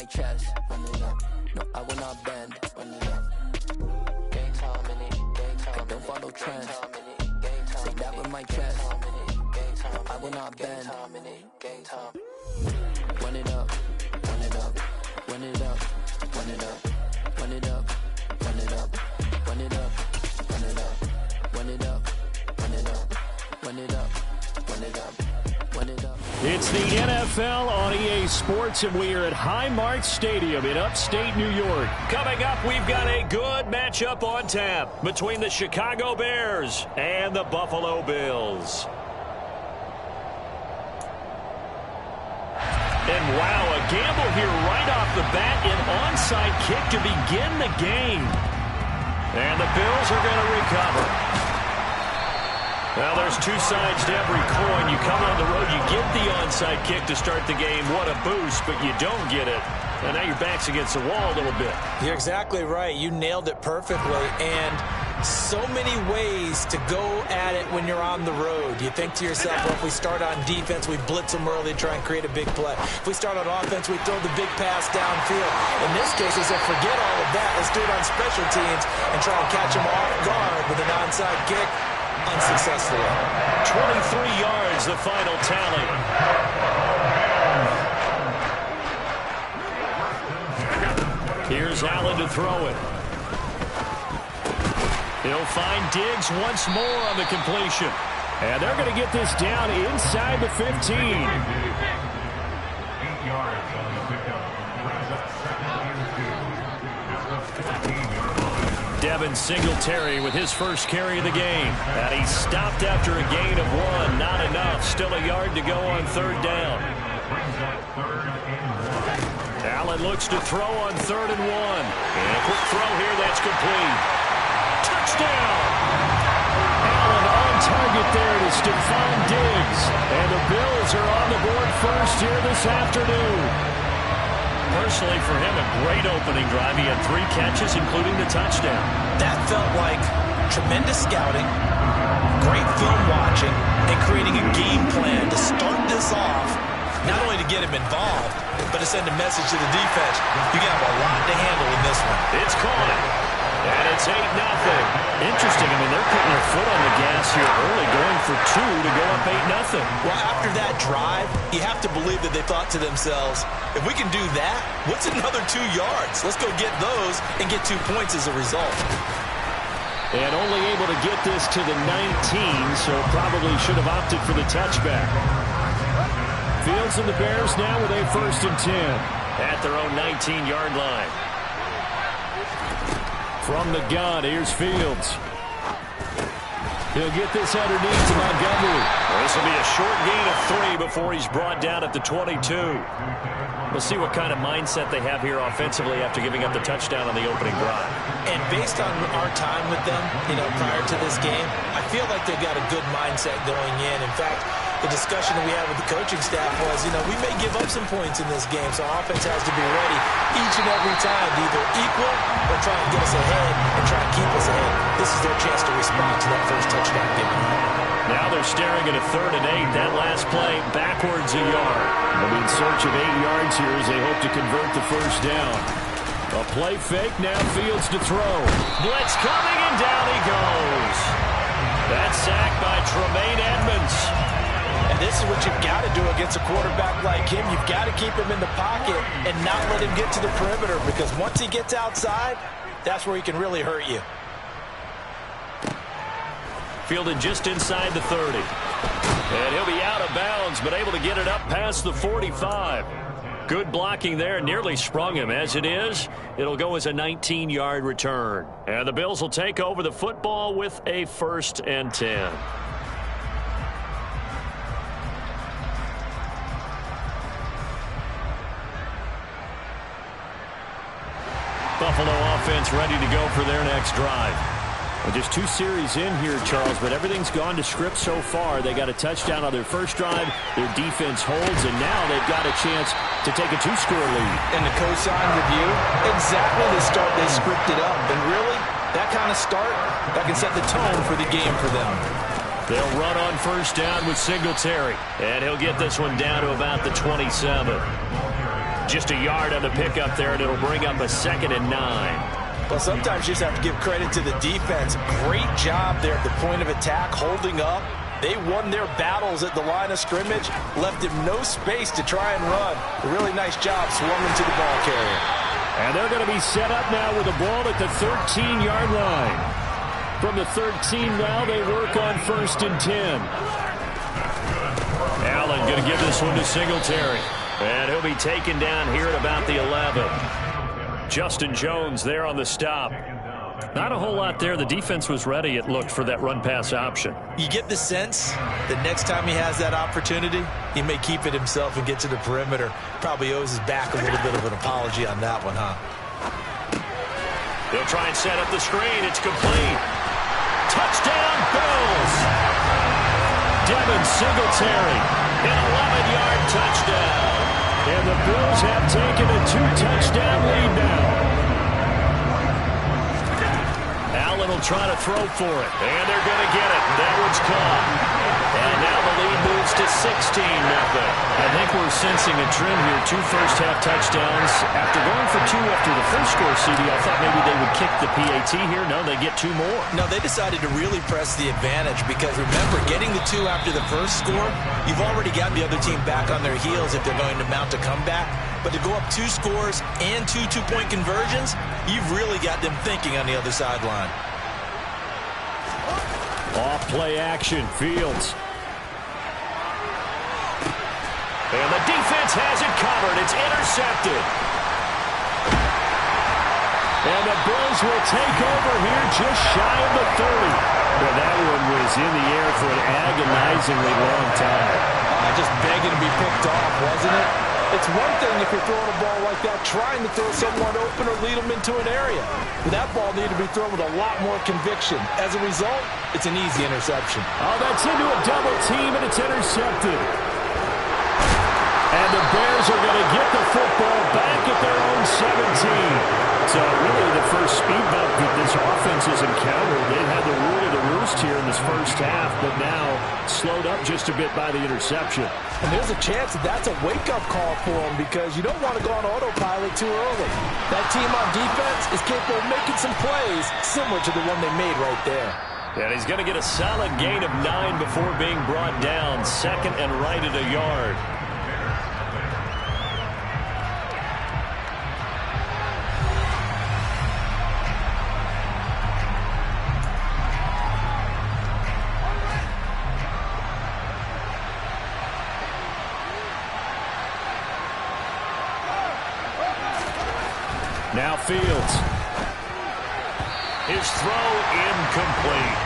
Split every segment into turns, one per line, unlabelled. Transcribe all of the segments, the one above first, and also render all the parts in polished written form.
my chest. Run it up. No, I will not bend. Run it up. Game time in it. Game time. I don't follow trends. Say that with my chest. No, I will not bend. Game time. Run it up. Run it up. Run it up. Run it up. Run it up. Run it up. Run it up. Run it up. Run it up. Run it up. Run it up. Run it up. Run it up.
It's the NFL on EA Sports, and we are at Highmark Stadium in upstate New York. Coming up, we've got a good matchup on tap between the Chicago Bears and the Buffalo Bills. And wow, a gamble here right off the bat, an onside kick to begin the game. And the Bills are going to recover. Well, there's two sides to every coin. You come on the road, you get the onside kick to start the game. What a boost, but you don't get it. And now your back's against the wall a little bit.
You're exactly right. You nailed it perfectly. And so many ways to go at it when you're on the road. You think to yourself, well, if we start on defense, we blitz them early, try and create a big play. If we start on offense, we throw the big pass downfield. In this case, they said, forget all of that. Let's do it on special teams and try and catch them off guard with an onside kick. Unsuccessfully.
23 yards, the final tally. Here's Allen to throw it. He'll find Diggs once more on the completion. And they're going to get this down inside the 15.
8 yards on the pickup.
Devin Singletary with his first carry of the game. And he stopped after a gain of 1. Not enough. Still a yard to go on third down. Allen looks to throw on 3rd and 1. And a quick throw here that's complete. Touchdown! Allen on target there to Stephon Diggs. And the Bills are on the board first here this afternoon. Personally, for him, a great opening drive. He had 3 catches, including the touchdown.
That felt like tremendous scouting, great film watching, and creating a game plan to start this off, not only to get him involved, but to send a message to the defense. You got a lot to handle in this one.
It's caught. And it's 8-0. Interesting. I mean, they're putting their foot on the gas here early, going for 2 to go up 8-0.
Well, after that drive, you have to believe that they thought to themselves, if we can do that, what's another 2 yards? Let's go get those and get 2 points as a result.
And only able to get this to the 19, so probably should have opted for the touchback. Fields and the Bears now with a 1st and 10 at their own 19-yard line. From the gun, here's Fields. He'll get this underneath to Montgomery. Well, this will be a short gain of 3 before he's brought down at the 22. We'll see what kind of mindset they have here offensively after giving up the touchdown on the opening drive.
And based on our time with them, prior to this game, I feel like they've got a good mindset going in. In fact, the discussion that we had with the coaching staff was, we may give up some points in this game, so our offense has to be ready each and every time to either equal or try and get us ahead and try and keep us ahead. This is their chance to respond to that first touchdown given.
Now they're staring at a 3rd and 8. That last play backwards a yard. They'll be in search of 8 yards here as they hope to convert the first down. A play fake, now Fields to throw. Blitz coming, and down he goes. That's sacked by Tremaine Edmonds.
And this is what you've got to do against a quarterback like him. You've got to keep him in the pocket and not let him get to the perimeter, because once he gets outside, that's where he can really hurt you.
Fielded just inside the 30. And he'll be out of bounds, but able to get it up past the 45. Good blocking there, nearly sprung him. As it is, it'll go as a 19-yard return. And the Bills will take over the football with a 1st and 10. Buffalo offense ready to go for their next drive. Well, just 2 series in here, Charles, but everything's gone to script so far. They got a touchdown on their first drive. Their defense holds, and now they've got a chance to take a 2-score lead.
And the cosign with you, exactly the start they scripted up. And really, that kind of start, that can set the tone for the game for them.
They'll run on first down with Singletary, and he'll get this one down to about the 27. Just a yard on the pickup there, and it'll bring up a 2nd and 9.
Well, sometimes you just have to give credit to the defense. Great job there at the point of attack, holding up. They won their battles at the line of scrimmage, left him no space to try and run. A really nice job swarming to the ball carrier.
And they're going to be set up now with the ball at the 13-yard line. From the 13 now, they work on 1st and 10. Allen going to give this one to Singletary. And he'll be taken down here at about the 11. Justin Jones there on the stop. Not a whole lot there. The defense was ready, it looked, for that run-pass option.
You get the sense that next time he has that opportunity, he may keep it himself and get to the perimeter. Probably owes his back a little bit of an apology on that one, huh?
They'll try and set up the screen. It's complete. Touchdown, Bills! Devin Singletary, an 11-yard touchdown. And the Bills have taken a 2-touchdown lead now. Allen will try to throw for it. And they're going to get it. That one's caught. And now the lead moves to 16-0. I think we're sensing a trend here. 2 first-half touchdowns. After going for 2 after the first score, CD, I thought maybe they would kick the PAT here. No, they get 2 more.
No, they decided to really press the advantage because, remember, getting the 2 after the first score, you've already got the other team back on their heels if they're going to mount a comeback. But to go up 2 scores and 2 two-point conversions, you've really got them thinking on the other sideline.
Off play action, Fields. And the defense has it covered. It's intercepted. And the Bills will take over here just shy of the 30. Well, that one was in the air for an agonizingly long time.
Just begging to be picked off, wasn't it? It's one thing if you're throwing a ball like that, trying to throw someone open or lead them into an area. But that ball needed to be thrown with a lot more conviction. As a result, it's an easy interception.
Oh, that's into a double team, and it's intercepted. And the Bears are going to get the football back at their own 17. So really the first speed bump that this offense has encountered. They've had the rule of the roost here in this first half, but now slowed up just a bit by the interception.
And there's a chance that that's a wake-up call for them because you don't want to go on autopilot too early. That team on defense is capable of making some plays similar to the one they made right there.
And he's going to get a solid gain of 9 before being brought down. 2nd and right at a yard. Now Fields. His throw incomplete.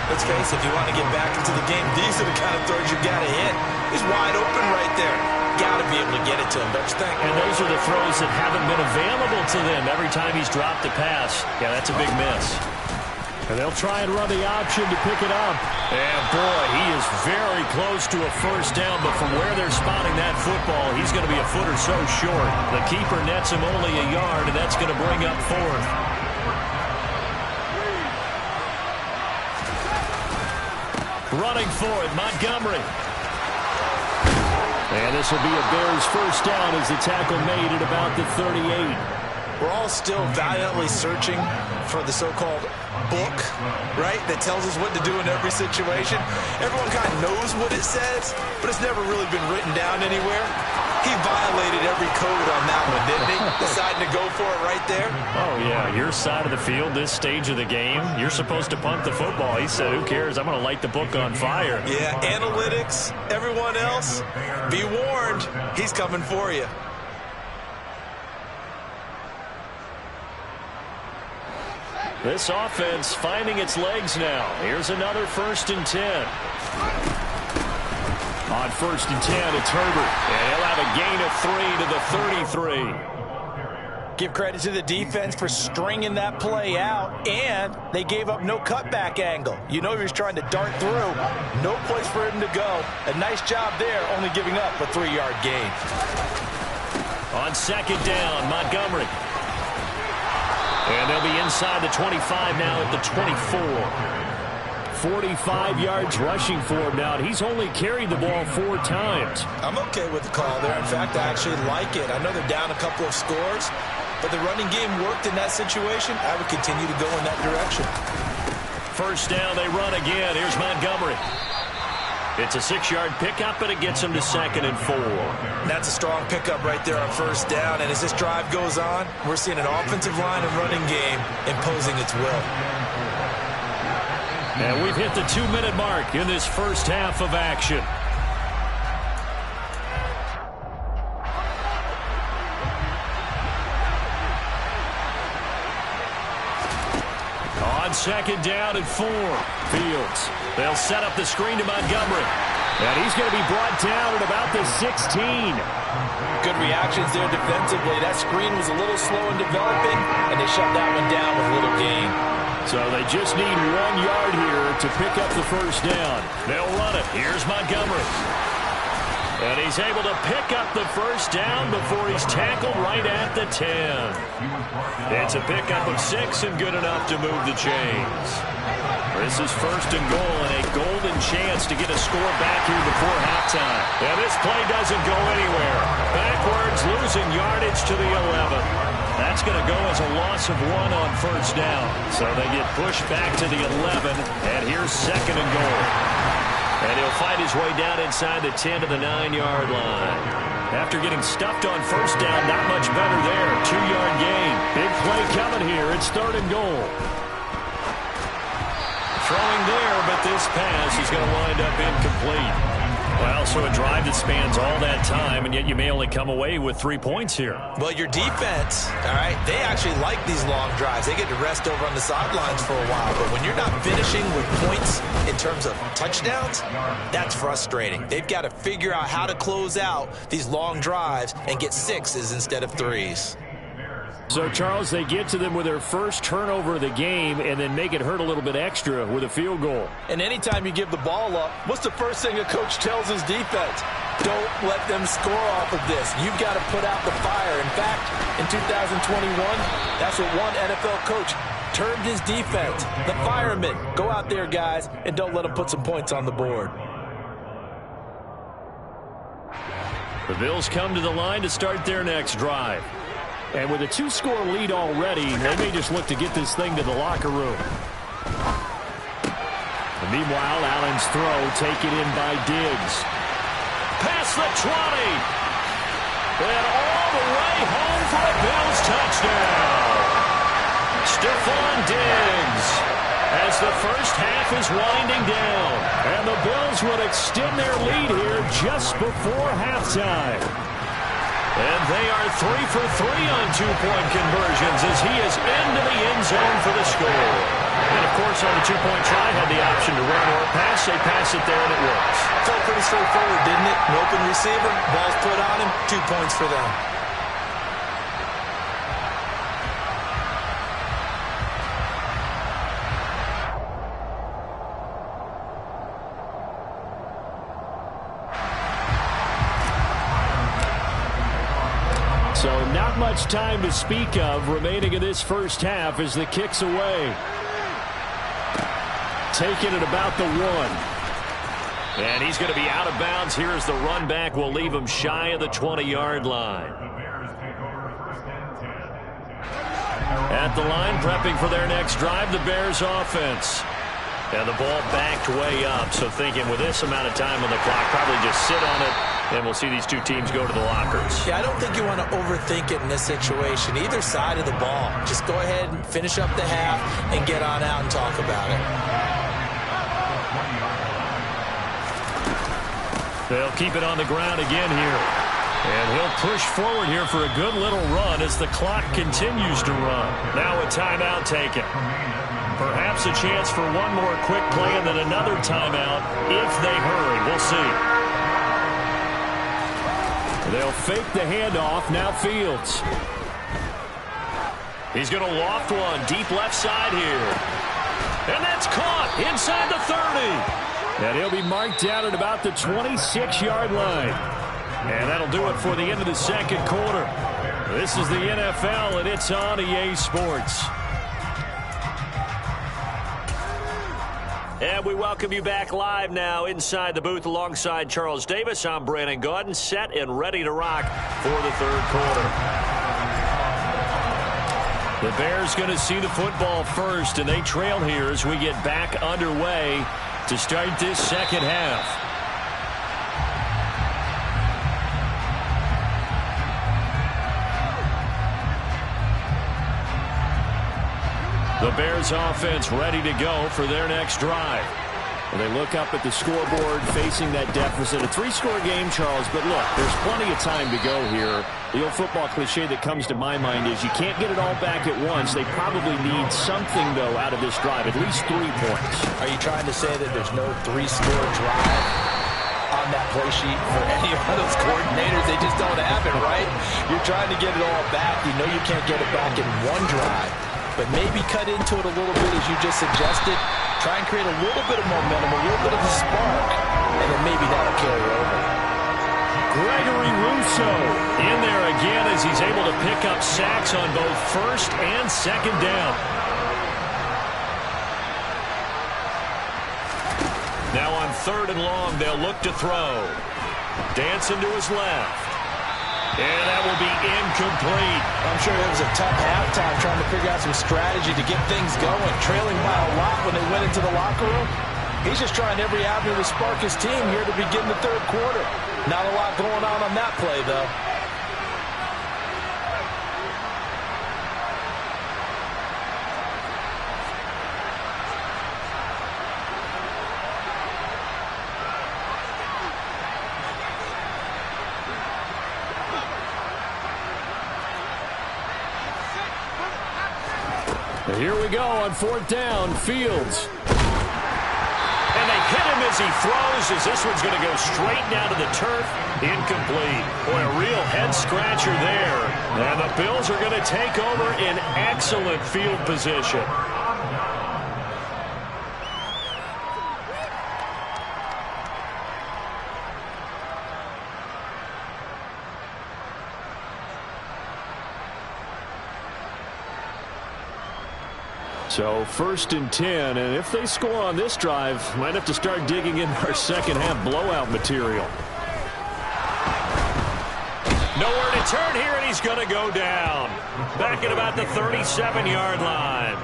Let's face it, if you want to get back into the game, these are the kind of throws you got to hit. He's wide open right there. Got to be able to get it to him, don't you think?
And those are the throws that haven't been available to them every time he's dropped a pass. Yeah, that's a big miss. And they'll try and run the option to pick it up. And boy, he is very close to a first down, but from where they're spotting that football, he's going to be a foot or so short. The keeper nets him only a yard, and that's going to bring up 4th. Running for it, Montgomery. And this will be a Bears first down as the tackle made at about the 38.
We're all still valiantly searching for the so-called book, right, that tells us what to do in every situation. Everyone kind of knows what it says, but it's never really been written down anywhere. He violated every code on that one, didn't he? Deciding to go for it right there.
Oh, yeah, your side of the field, this stage of the game, you're supposed to punt the football. He said, who cares? I'm going to light the book on fire.
Yeah, analytics, everyone else, be warned, he's coming for you.
This offense finding its legs now. Here's another 1st and 10. On 1st and 10, it's Herbert. And he'll have a gain of 3 to the 33.
Give credit to the defense for stringing that play out, and they gave up no cutback angle. You know he was trying to dart through. No place for him to go. A nice job there, only giving up a 3-yard gain.
On 2nd down, Montgomery. And they'll be inside the 25 now at the 24. 45 yards rushing for him now, and he's only carried the ball 4 times.
I'm okay with the call there. In fact, I actually like it. I know they're down a couple of scores, but the running game worked in that situation. I would continue to go in that direction.
First down, they run again. Here's Montgomery. It's a 6-yard pickup, and it gets him to 2nd and 4.
That's a strong pickup right there on first down. And as this drive goes on, we're seeing an offensive line and running game imposing its will.
And we've hit the 2-minute mark in this first half of action. On 2nd down and 4. Fields. They'll set up the screen to Montgomery. And he's going to be brought down at about the 16.
Good reactions there defensively. That screen was a little slow in developing, and they shut that one down with little gain.
So they just need 1 yard here to pick up the first down. They'll run it. Here's Montgomery. And he's able to pick up the first down before he's tackled right at the 10. It's a pickup of 6 and good enough to move the chains. This is 1st and goal and a golden chance to get a score back here before halftime. And this play doesn't go anywhere. Backwards, losing yardage to the 11. That's going to go as a loss of 1 on first down. So they get pushed back to the 11, and here's 2nd and goal. And he'll fight his way down inside the 10 to the 9-yard line. After getting stuffed on first down, not much better there. 2-yard gain. Big play coming here. It's 3rd and goal. Throwing there, but this pass is going to wind up incomplete. Well, so a drive that spans all that time, and yet you may only come away with 3 points here.
Well, your defense, all right, they actually like these long drives. They get to rest over on the sidelines for a while. But when you're not finishing with points in terms of touchdowns, that's frustrating. They've got to figure out how to close out these long drives and get 6s instead of 3s.
So, Charles, they get to them with their first turnover of the game and then make it hurt a little bit extra with a field goal.
And anytime you give the ball up, what's the first thing a coach tells his defense? Don't let them score off of this. You've got to put out the fire. In fact, in 2021, that's what one NFL coach termed his defense. The firemen. Go out there, guys, and don't let them put some points on the board.
The Bills come to the line to start their next drive. And with a 2-score lead already, they may just look to get this thing to the locker room. And meanwhile, Allen's throw taken in by Diggs. Past the 20. And all the way home for a Bills touchdown. Stephon Diggs as the first half is winding down. And the Bills would extend their lead here just before halftime. And they are 3 for 3 on 2-point conversions as he is into the end zone for the score. And, of course, on the 2-point try, had the option to run or pass. They pass it there, and it works.
Felt pretty straightforward, didn't it? An open receiver, ball's put on him, 2 points for them.
So not much time to speak of remaining in this first half as the kick's away. Taken at about the 1. And he's going to be out of bounds here as the run back will leave him shy of the 20-yard line. At the line, prepping for their next drive, the Bears offense. And the ball backed way up, so thinking with this amount of time on the clock, probably just sit on it, and we'll see these two teams go to the lockers.
Yeah, I don't think you want to overthink it in this situation. Either side of the ball. Just go ahead and finish up the half and get on out and talk about it.
They'll keep it on the ground again here. And he'll push forward here for a good little run as the clock continues to run. Now a timeout taken. Perhaps a chance for one more quick play and then another timeout if they hurry. We'll see. They'll fake the handoff. Now Fields. He's going to loft one deep left side here. And that's caught inside the 30. And he'll be marked down at about the 26-yard line. And that'll do it for the end of the second quarter. This is the NFL, and it's on EA Sports. And we welcome you back live now inside the booth alongside Charles Davis. I'm Brandon Gaudin, set and ready to rock for the third quarter. The Bears going to see the football first, and they trail here as we get back underway to start this second half. The Bears offense ready to go for their next drive. Well, they look up at the scoreboard facing that deficit. A 3-score game, Charles, but look, there's plenty of time to go here. The old football cliche that comes to my mind is you can't get it all back at once. They probably need something, though, out of this drive, at least 3 points.
Are you trying to say that there's no 3-score drive on that play sheet for any of those coordinators? They just don't have it, right? You're trying to get it all back. You know you can't get it back in one drive. But maybe cut into it a little bit, as you just suggested. Try and create a little bit of momentum, a little bit of a spark, and then maybe that'll carry over.
Gregory Rousseau in there again as he's able to pick up sacks on both first and second down. Now on 3rd and long, they'll look to throw. Dancing to his left. And that will be incomplete.
I'm sure it was a tough halftime trying to figure out some strategy to get things going. Trailing by a lot when they went into the locker room. He's just trying every avenue to spark his team here to begin the third quarter. Not a lot going on that play, though.
Here we go on 4th down, Fields. And they hit him as he throws, as this one's going to go straight down to the turf. Incomplete. Boy, a real head-scratcher there. And the Bills are going to take over in excellent field position. So 1st and 10, and if they score on this drive, might have to start digging in our second half blowout material. Nowhere to turn here, and he's going to go down. Back at about the 37-yard line.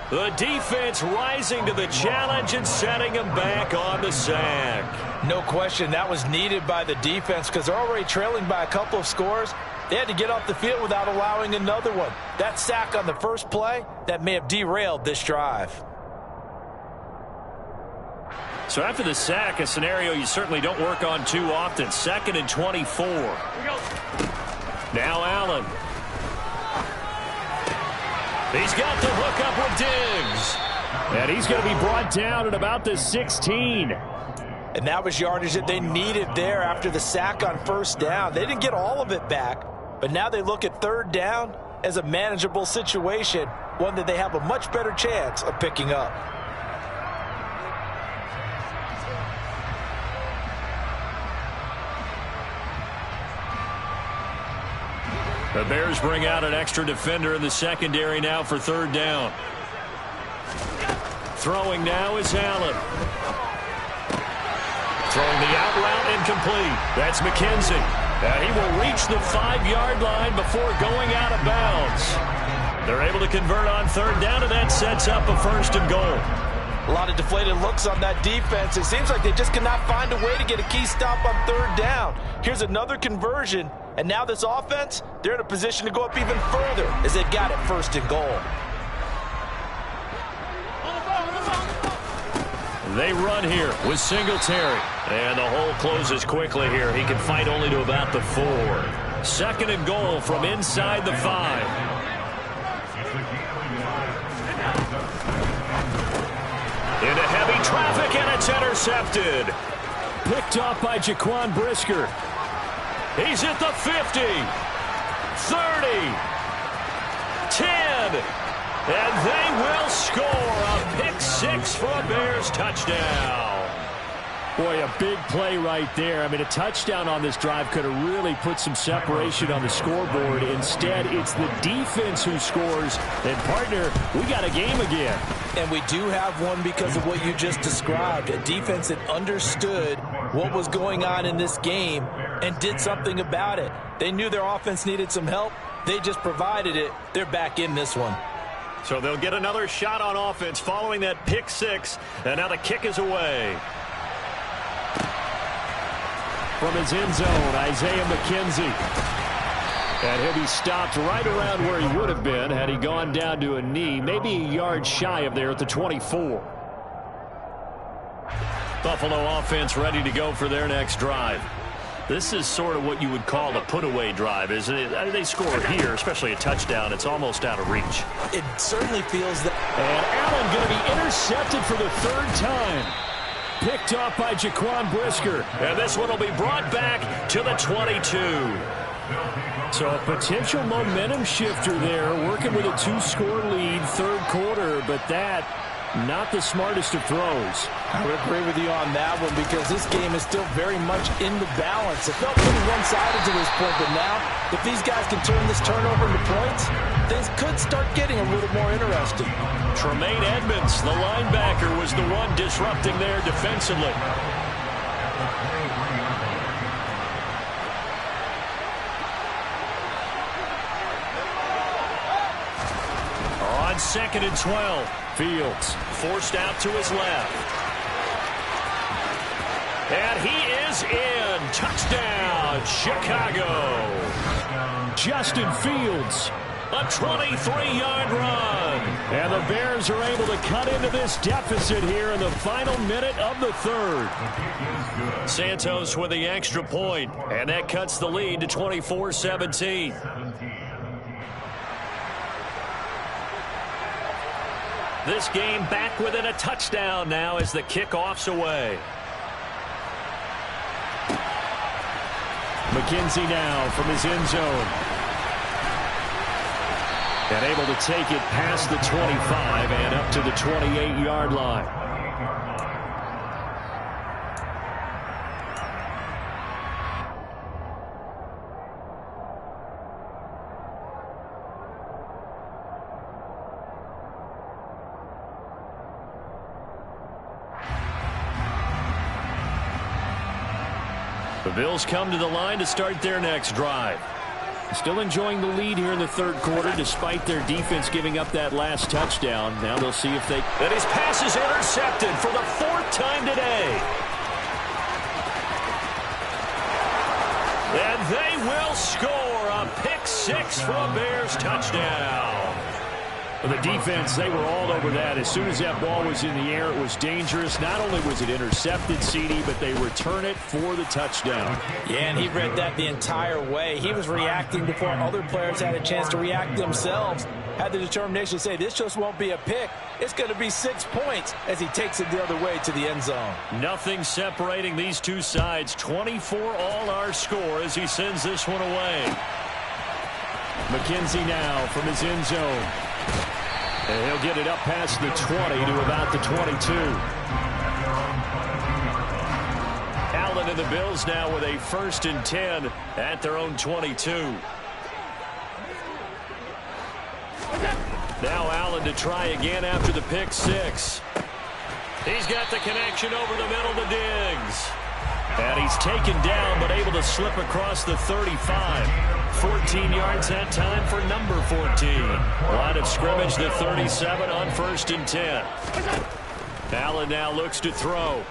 The defense rising to the challenge and setting him back on the sack.
No question, that was needed by the defense because they're already trailing by a couple of scores. They had to get off the field without allowing another one. That sack on the first play, that may have derailed this drive.
So after the sack, a scenario you certainly don't work on too often. 2nd and 24. Now Allen. He's got the hook up with Diggs. And he's going to be brought down at about the 16.
And that was yardage that they needed there after the sack on 1st down. They didn't get all of it back, but now they look at 3rd down as a manageable situation, one that they have a much better chance of picking up.
The Bears bring out an extra defender in the secondary now for 3rd down. Throwing now is Allen. Throwing the out route incomplete. That's McKenzie. And he will reach the 5-yard line before going out of bounds. They're able to convert on 3rd down, and that sets up a 1st and goal.
A lot of deflated looks on that defense. It seems like they just cannot find a way to get a key stop on 3rd down. Here's another conversion, and now this offense, they're in a position to go up even further as they've got it 1st and goal.
They run here with Singletary. And the hole closes quickly here. He can fight only to about the 4. 2nd and goal from inside the 5. Into heavy traffic, and it's intercepted. Picked off by Jaquan Brisker. He's at the 50. 30. 10. And they will score a pick 6 for a Bears touchdown. Boy, a big play right there. I mean, a touchdown on this drive could have really put some separation on the scoreboard. Instead, it's the defense who scores. And, partner, we got a game again.
And we do have one because of what you just described. A defense that understood what was going on in this game and did something about it. They knew their offense needed some help. They just provided it. They're back in this one.
So they'll get another shot on offense following that pick six. And now the kick is away. From his end zone, Isaiah McKenzie. And he'll be stopped right around where he would have been had he gone down to a knee, maybe a yard shy of there at the 24. Buffalo offense ready to go for their next drive. This is sort of what you would call a put-away drive, isn't it? They score here, especially a touchdown. It's almost out of reach.
It certainly feels that.
And Allen going to be intercepted for the third time. Picked off by Jaquan Brisker. And this one will be brought back to the 22. So a potential momentum shifter there, working with a two-score lead, third quarter, but that, not the smartest of throws.
I would agree with you on that one because this game is still very much in the balance. It felt pretty one-sided to this point, but now, if these guys can turn this turnover into points, things could start getting a little more interesting.
Tremaine Edmonds, the linebacker, was the one disrupting there defensively. On 2nd and 12, Fields forced out to his left. And he is in. Touchdown, Chicago. Justin Fields. A 23-yard run. And the Bears are able to cut into this deficit here in the final minute of the third. Santos with the extra point, and that cuts the lead to 24-17. This game back within a touchdown now as the kickoff's away. McKenzie now from his end zone. And able to take it past the 25 and up to the 28-yard line. The Bills come to the line to start their next drive. Still enjoying the lead here in the third quarter despite their defense giving up that last touchdown. Now they'll see if they... And his pass is intercepted for the fourth time today. And they will score a pick six for a Bears touchdown. The defense, they were all over that. As soon as that ball was in the air, it was dangerous. Not only was it intercepted, CD, but they return it for the touchdown.
Yeah, and he read that the entire way. He was reacting before other players had a chance to react themselves. Had the determination to say, this just won't be a pick. It's going to be 6 points as he takes it the other way to the end zone.
Nothing separating these two sides. 24 all our score as he sends this one away. McKenzie now from his end zone. And he'll get it up past the 20 to about the 22. Allen and the Bills now with a 1st and 10 at their own 22. Now Allen to try again after the pick six. He's got the connection over the middle to Diggs. And he's taken down but able to slip across the 35. 14 yards that time for number 14. Line of scrimmage, the 37 on 1st and 10. Allen now looks to throw.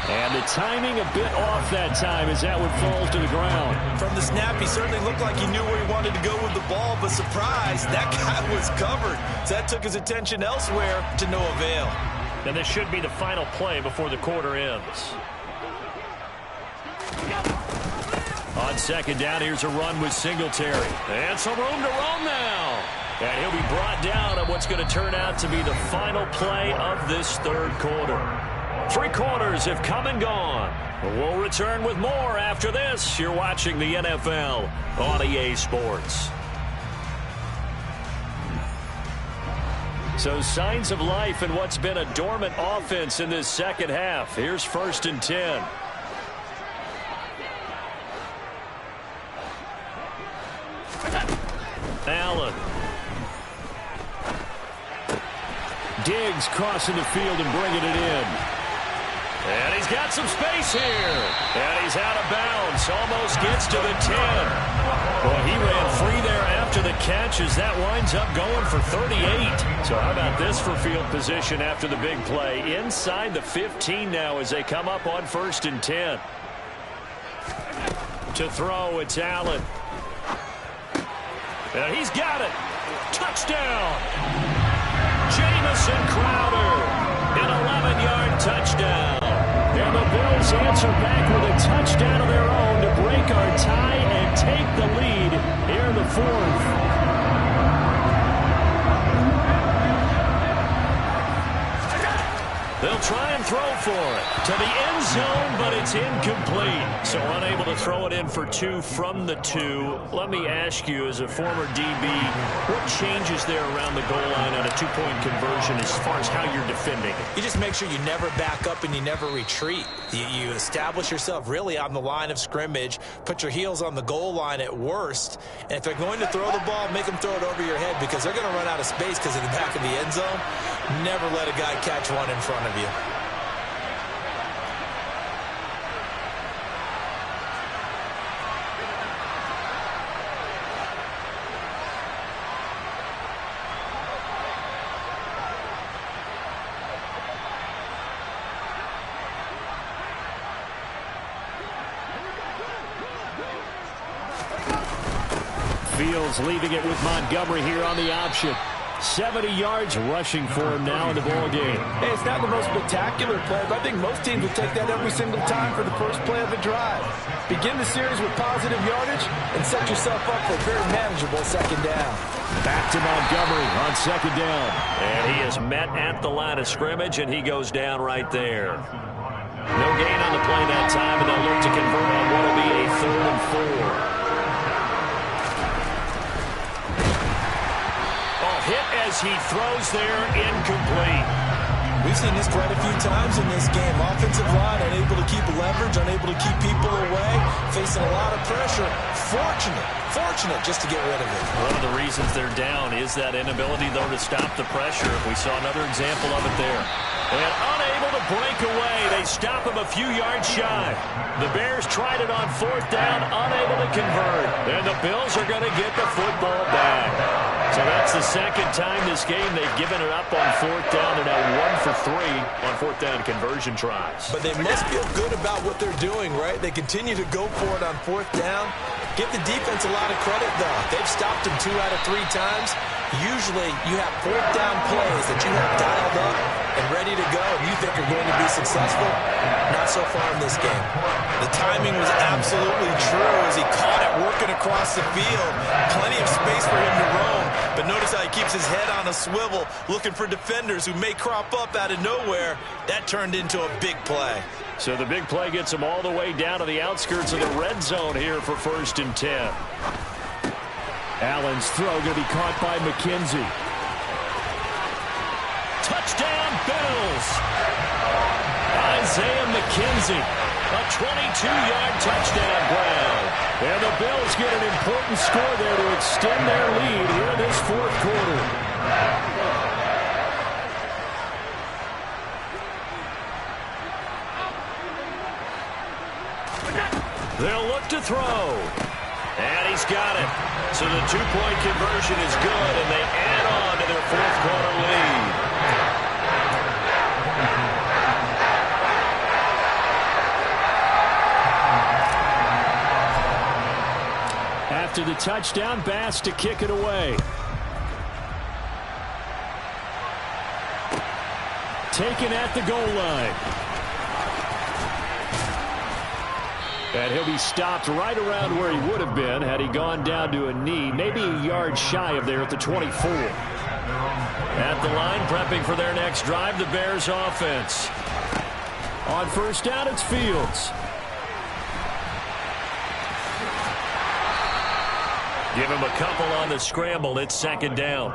And the timing a bit off that time as that one falls to the ground.
From the snap, he certainly looked like he knew where he wanted to go with the ball, but surprise, that guy was covered. So that took his attention elsewhere to no avail.
And this should be the final play before the quarter ends. On 2nd down, here's a run with Singletary. And some room to roam now. And he'll be brought down on what's going to turn out to be the final play of this third quarter. 3 quarters have come and gone. We'll return with more after this. You're watching the NFL on EA Sports. So signs of life in what's been a dormant offense in this second half. Here's 1st and 10. Allen. Diggs crossing the field and bringing it in. And he's got some space here. And he's out of bounds. Almost gets to the 10. Well, he ran free there after the catch as that winds up going for 38. So how about this for field position after the big play? Inside the 15 now as they come up on 1st and 10. To throw, it's Allen. And he's got it. Touchdown. Jamison Crowder. An 11-yard touchdown. And the Bills answer back with a touchdown of their own to break our tie and take the lead here in the 4th. They'll try and throw for it to the end zone, but it's incomplete. So unable to throw it in for 2 from the 2. Let me ask you, as a former DB, what changes there around the goal line on a 2-point conversion as far as how you're defending?
You just make sure you never back up and you never retreat. You establish yourself really on the line of scrimmage, put your heels on the goal line at worst, and if they're going to throw the ball, make them throw it over your head because they're going to run out of space because of the back of the end zone. Never let a guy catch one in front of you.
Fields leaving it with Montgomery here on the option. 70 yards rushing for him now in the ball game.
Hey, it's not the most spectacular play, but I think most teams will take that every single time for the first play of a drive. Begin the series with positive yardage and set yourself up for a very manageable 2nd down.
Back to Montgomery on 2nd down. And he is met at the line of scrimmage, and he goes down right there. No gain on the play that time, and they'll look to convert on what will be a 3rd and 4. Hit as he throws there, incomplete.
We've seen this quite a few times in this game. Offensive line unable to keep leverage, unable to keep people away, facing a lot of pressure. Fortunate just to get rid of it.
One of the reasons they're down is that inability, though, to stop the pressure. We saw another example of it there. And unable to break away. They stop him a few yards shy. The Bears tried it on 4th down, unable to convert. And the Bills are going to get the football back. So that's the 2nd time this game they've given it up on 4th down. They're now 1 for 3 on 4th down conversion tries.
But they must feel good about what they're doing, right? They continue to go for it on 4th down. Give the defense a lot of credit, though. They've stopped them 2 out of 3 times. Usually you have 4th down plays that you have dialed up and ready to go, and you think are going to be successful. Not so far in this game. The timing was absolutely true as he caught it working across the field. Plenty of space for him to roam, but notice how he keeps his head on a swivel, looking for defenders who may crop up out of nowhere. That turned into a big play.
So the big play gets him all the way down to the outskirts of the red zone here for 1st and 10. Allen's throw going to be caught by McKenzie. Touchdown, Bills! Isaiah McKenzie, a 22-yard touchdown grab. And the Bills get an important score there to extend their lead here in this 4th quarter. They'll look to throw. And he's got it. So the 2-point conversion is good, and they add on to their 4th quarter lead. After the touchdown, Bass to kick it away. Taken at the goal line. And he'll be stopped right around where he would have been had he gone down to a knee, maybe a yard shy of there at the 24. At the line, prepping for their next drive, the Bears offense. On 1st down, it's Fields. Give him a couple on the scramble. It's 2nd down.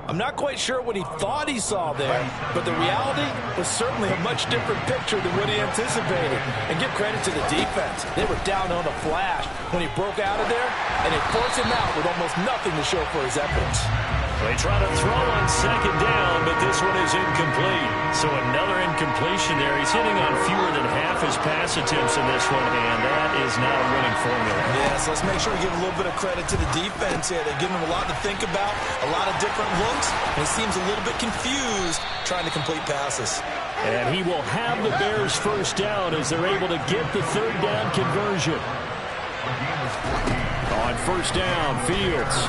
I'm not quite sure what he thought he saw there, but the reality was certainly a much different picture than what he anticipated. And give credit to the defense. They were down on a flash when he broke out of there, and they forced him out with almost nothing to show for his efforts.
They try to throw on second down, but this one is incomplete. So another incompletion there. He's hitting on fewer than half his pass attempts in this one, and that is not a winning formula.
Yeah, so let's make sure we give a little bit of credit to the defense here. They've given him a lot to think about, a lot of different looks, and he seems a little bit confused trying to complete passes.
And he will have the Bears first down as they're able to get the third down conversion. On first down, Fields.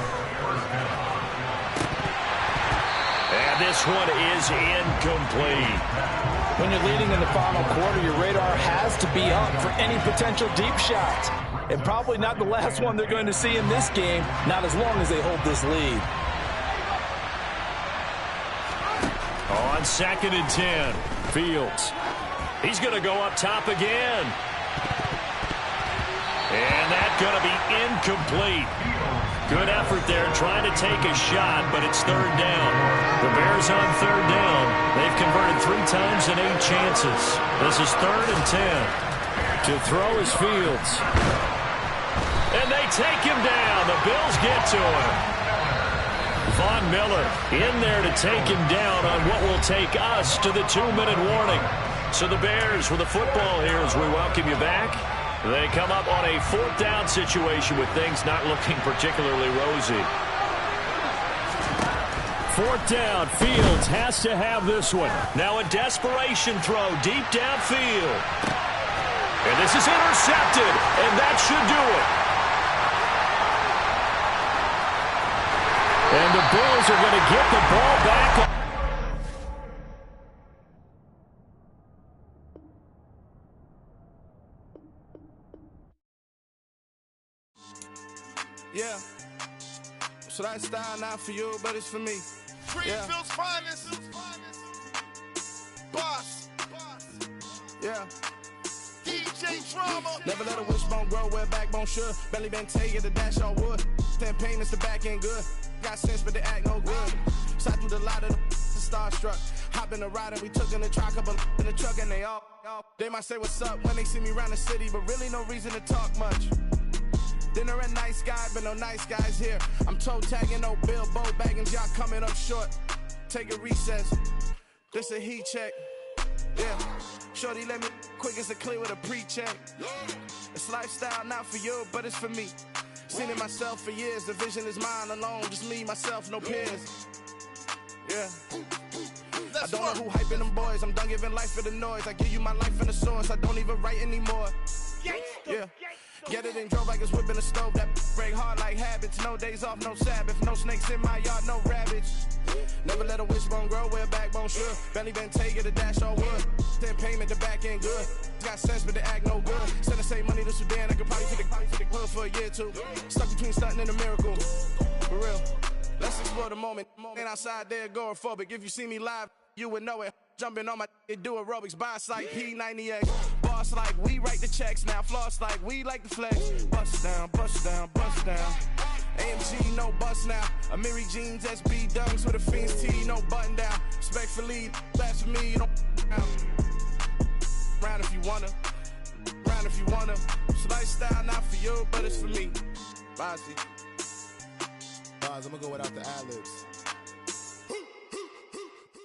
And this one is incomplete.
When you're leading in the final quarter, your radar has to be up for any potential deep shots. And probably not the last one they're going to see in this game, not as long as they hold this lead.
On second and 10, Fields. He's going to go up top again. And that's going to be incomplete. Good effort there trying to take a shot, but it's third down. The Bears on third down. They've converted 3 times in 8 chances. This is third and 10. To throw is Fields. And they take him down. The Bills get to him. Von Miller in there to take him down on what will take us to the 2-minute warning. So the Bears with the football here as we welcome you back. They come up on a 4th down situation with things not looking particularly rosy. 4th down, Fields has to have this one. Now a desperation throw deep downfield. And this is intercepted, and that should do it. And the Bills are going to get the ball back.
Yeah, so that style not for you, but it's for me.
Greenfield's finest. Boss.
Yeah.
DJ Drama.
Never let a wishbone grow where backbone should. Belly been taking the dash on wood. 10 payments, the back end good. Got sense, but they act no good. Side through the lot of the starstruck. Hop in the ride and we took in the truck, couple in the truck, and they all. They might say what's up when they see me around the city, but really no reason to talk much. Dinner a nice guy, but no nice guys here. I'm toe tagging, no Bilbo Baggins, y'all coming up short. Take a recess. This a heat check. Yeah. Shorty let me quick as a clear with a pre-check. It's lifestyle not for you, but it's for me. Seen it myself for years. The vision is mine alone. Just me, myself, no peers. Yeah. I don't know who hyping them boys. I'm done giving life for the noise. I give you my life in the source. I don't even write anymore. Yeah. Get it and drove like it's whipping a stove. That break hard like habits. No days off, no Sabbath. No snakes in my yard, no rabbits. Never let a wishbone grow where backbone should. Belly been taking the dash all wood. 10 payment, the back end good. Got sense, but they act no good. Send the same money to Sudan. I could probably take the hood for a year or two. Stuck between stunting and a miracle. For real. Let's explore the moment. Ain't outside there agoraphobic. If you see me live, you would know it. Jumping on my do aerobics. Boss like P90X. Boss like we write the checks now. Floss like we like the flex. Bust down, bust down, bust down. AMG, no bust now. Amiri jeans, SB dunks with a Fiends T, no button down. Respectfully, that's for me, you don't round if you wanna. Round if you wanna. It's lifestyle not for you, but it's for me. Bossy.
Boss, I'm gonna go without the ad-libs.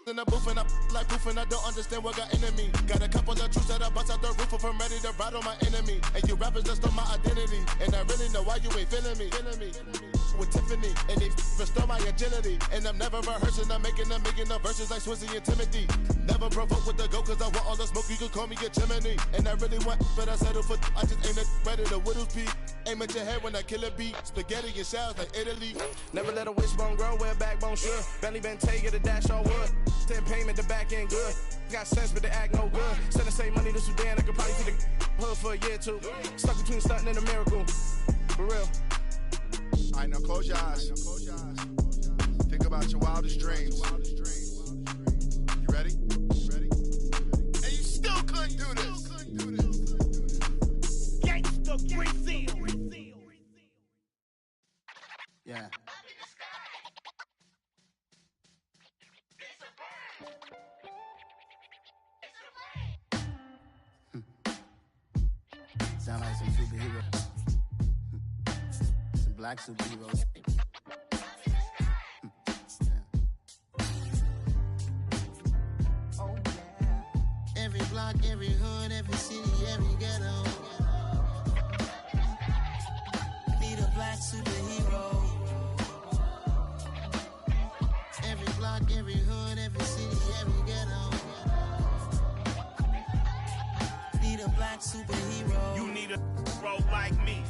In the booth and I like proof and I don't understand what got into me. Got a couple of truths that I bust out the roof if I'm ready to ride on my enemy. And you rappers just stole my identity. And I really know why you ain't feeling me. With Tiffany and they restore my agility. And I'm never rehearsing, I'm making the verses like Swizzy and Timothy. Never provoke with the go cause I want all the smoke, you can call me a chimney. And I really want, but I settle for, I just ain't ready to whittles peak. Aim at your head when I kill a beat. Spaghetti and shells like Italy.
Never let a wishbone grow where backbone should. Belly been taking the dash all wood. 10 payment, the back end good. Got sense, but they act no good. Send the same money to Sudan. I could probably see the hood for a year or two. Stuck between stunting and a miracle. For real.
All right, now close your eyes. Think about your wildest dreams. You ready? And you still couldn't do this.
Gangsta Brazil.
Yeah.
Sound like some superhero. Some black superheroes.
Oh yeah. Every block, every hood, every city, every ghetto. Need a black superhero. Every block, every hood, every city, every ghetto. Need a black superhero.
You need a bro like me.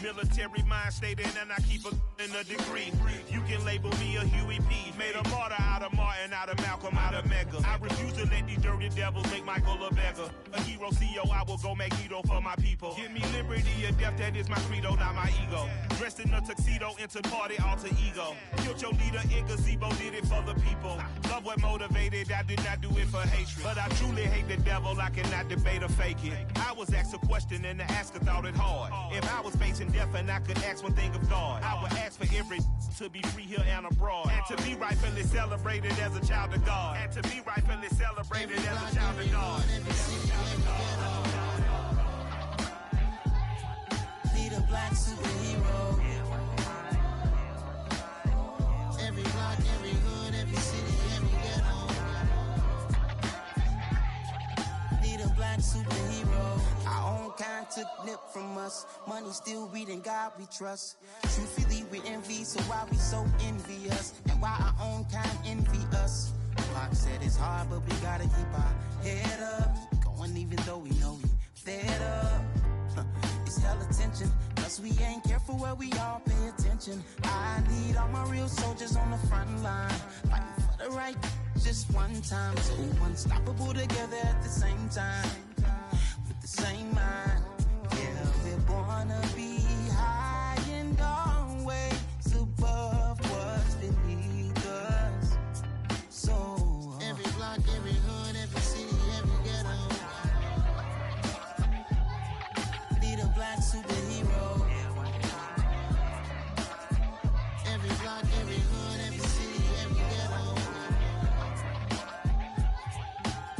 Military mind stated, and I keep in a degree. You can label me a Huey P. Made a martyr out of Martin, out of Malcolm, out of Mega. I refuse to let these dirty devils make Michael a beggar. A hero CEO, I will go Magneto for my people. Give me liberty or death, that is my credo, not my ego. Dressed in a tuxedo, entered party, alter ego. Killed your leader in gazebo, did it for the people. Love what motivated, I did not do it for hatred. But I truly hate the devil, I cannot debate or fake it. I was asked a question and the asker thought it hard. If I was facing death and I could ask one thing of God, I would ask for every to be free here and abroad. And to be rightfully celebrated as a child of God. And to be rightfully celebrated as a child of God.
Need a black superhero. Every block, every hood, every city, every ghetto. Need a black superhero. Our own kind took nip from us. Money still reading God we trust. Truthfully we envy, so why we so envious? And why our own kind envy us? Pac said it's hard, but we gotta keep our head up. Going even though we know we fed up. It's hell attention, cause we ain't careful where we all pay attention. I need all my real soldiers on the front line, fighting for the right just one time. So unstoppable together at the same time, with the same mind. Yeah, we're born to be high and always above what's beneath us. So every block, every hood, every city, every ghetto. Need a black superhero. Every block, every hood, every city, every ghetto.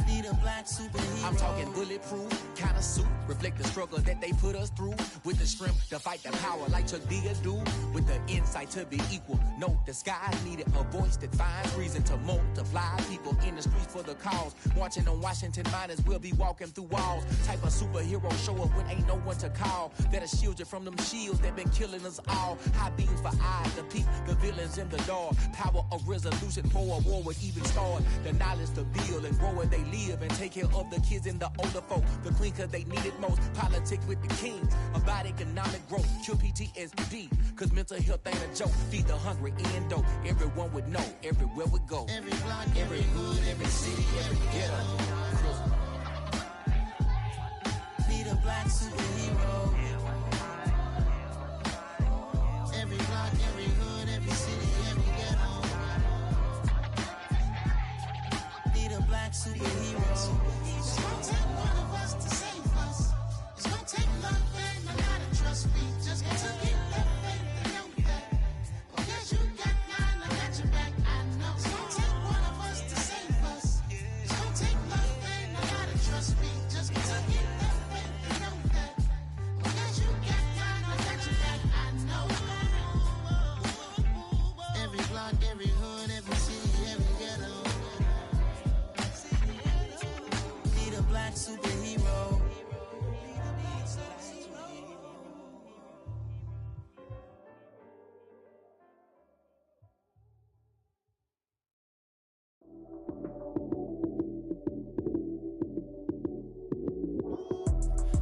Need a black superhero.
I'm talking bulletproof, kind of suit, reflect the struggle that they put us through. With the strength to fight the power like Chuck D do. With the insight to be equal. Note the sky needed a voice that finds reason to multiply. People in the streets for the cause. Marching on Washington miners will be walking through walls. Type of superhero show up when ain't no one to call. That'll shield you from them shields that been killing us all. High beams for eyes to peep the villains in the dark. Power of resolution for a war would even start. The knowledge to build and grow where they live and take care of the kids and the older folk. The clean cause they need it most. Politics with the kings. About economic growth. Cure PTSD. Cause mental health ain't a joke. Feed the hungry and dope. Everyone would know. Everywhere we go.
Every block, every hood, every city, every ghetto. Need a black superhero. Every block, every hood, every city, every ghetto. Need a black superhero. It's gonna take one of us to save us. It's gonna take love and a lot of trust. We just got to get that faith and know that. Because you got mine, I got your back, I know. It's gonna take one of us to save us. It's gonna take love and a lot of trust. We just got to get that faith and know that. Because you got mine, I got your back, I know. Every block, every hood, every city, every ghetto. Need a black superhero.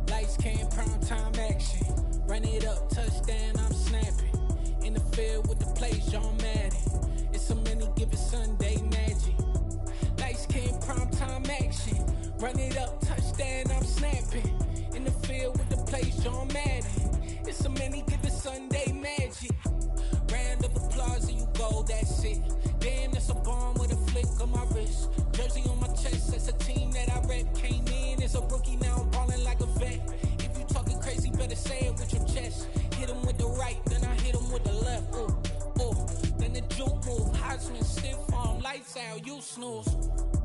Lights came, prime time action. Run it up, touchdown, I'm snapping. In the field with the play, John Madden. It's a many given Sunday magic. Lights came, prime time action. Run it up, touchdown, I'm snapping. In the field with the play, John Madden. It's a many given Sunday magic. Round of applause and you go, that's it. Damn, that's a bomb with a flick on my wrist. Jersey on my chest, that's a team that I rep. Came in as a rookie, now I'm ballin' like a vet. If you talking crazy, better say it with your chest. Hit him with the right, then I hit him with the left. Ooh, ooh. Then the juke move, Heisman, stiff arm, lights out, you snooze.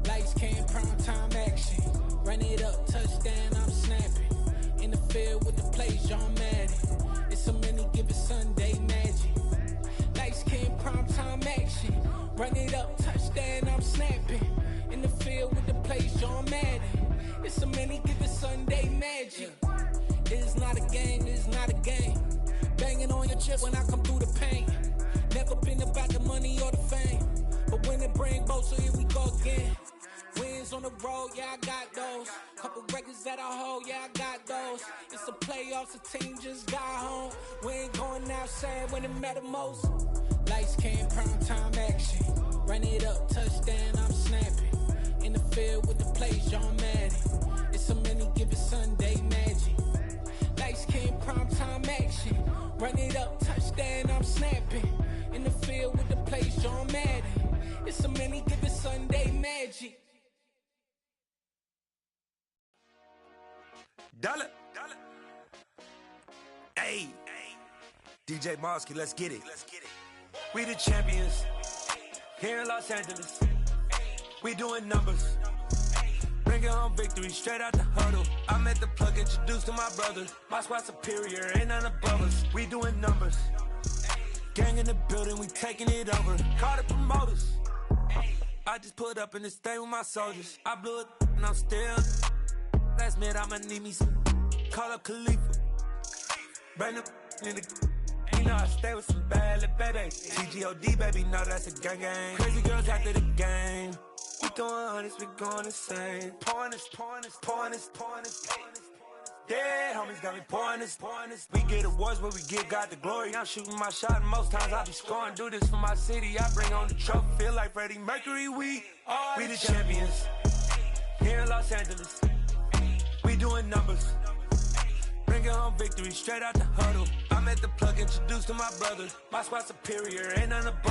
Lights came, prime time action. Run it up, touchdown, I'm snapping. In the field with the plays, John Madden. It's so many given Sunday magic. Light skin, primetime action. Run it up, touchdown, I'm snapping. In the field with the plays, John Madden. It's so many given Sunday magic. It's not a game, it's not a game. Banging on your chip when I come through the paint. Never been about the money or the fame. But when it bring both, so here we go again. Wins on the road, yeah, I got those. Couple records that I hold, yeah, I got those. It's the playoffs, the team just got home. We ain't going outside when it matter most. Lights came, prime time action. Run it up, touchdown, I'm snapping. In the field with the plays, John Madden. It's so many given Sunday magic. Lights came, prime time action. Run it up, touchdown, I'm snapping. In the field with the plays, John Madden. It's so many given Sunday magic.
Dollar. Hey, DJ Mosky, let's get it. We the champions here in Los Angeles. We doing numbers. Bringing home victory straight out the huddle. I'm at the plug, introduced to my brother. My squad superior, ain't none above us. We doing numbers. Gang in the building, we taking it over. Call the promoters. I just put up in this thing with my soldiers. I blew it and I'm still. Last minute I'ma need me some. Call up Khalifa. Brand new in the. You know I stay with some bad little babies. TGOD baby, know that's a gang gang. Crazy girls after the game. We throwing hundreds, we going insane. Pouring this. Yeah, homies got me pouring this. We get awards, but we give God the glory. I'm shooting my shot, and most times I be scoring. Do this for my city, I bring on the trophy. Feel like Freddie Mercury, we the champions here in Los Angeles. We doing numbers. Bringing home victory straight out the huddle. I'm at the plug, introduced to my brother. My squad superior, ain't none above.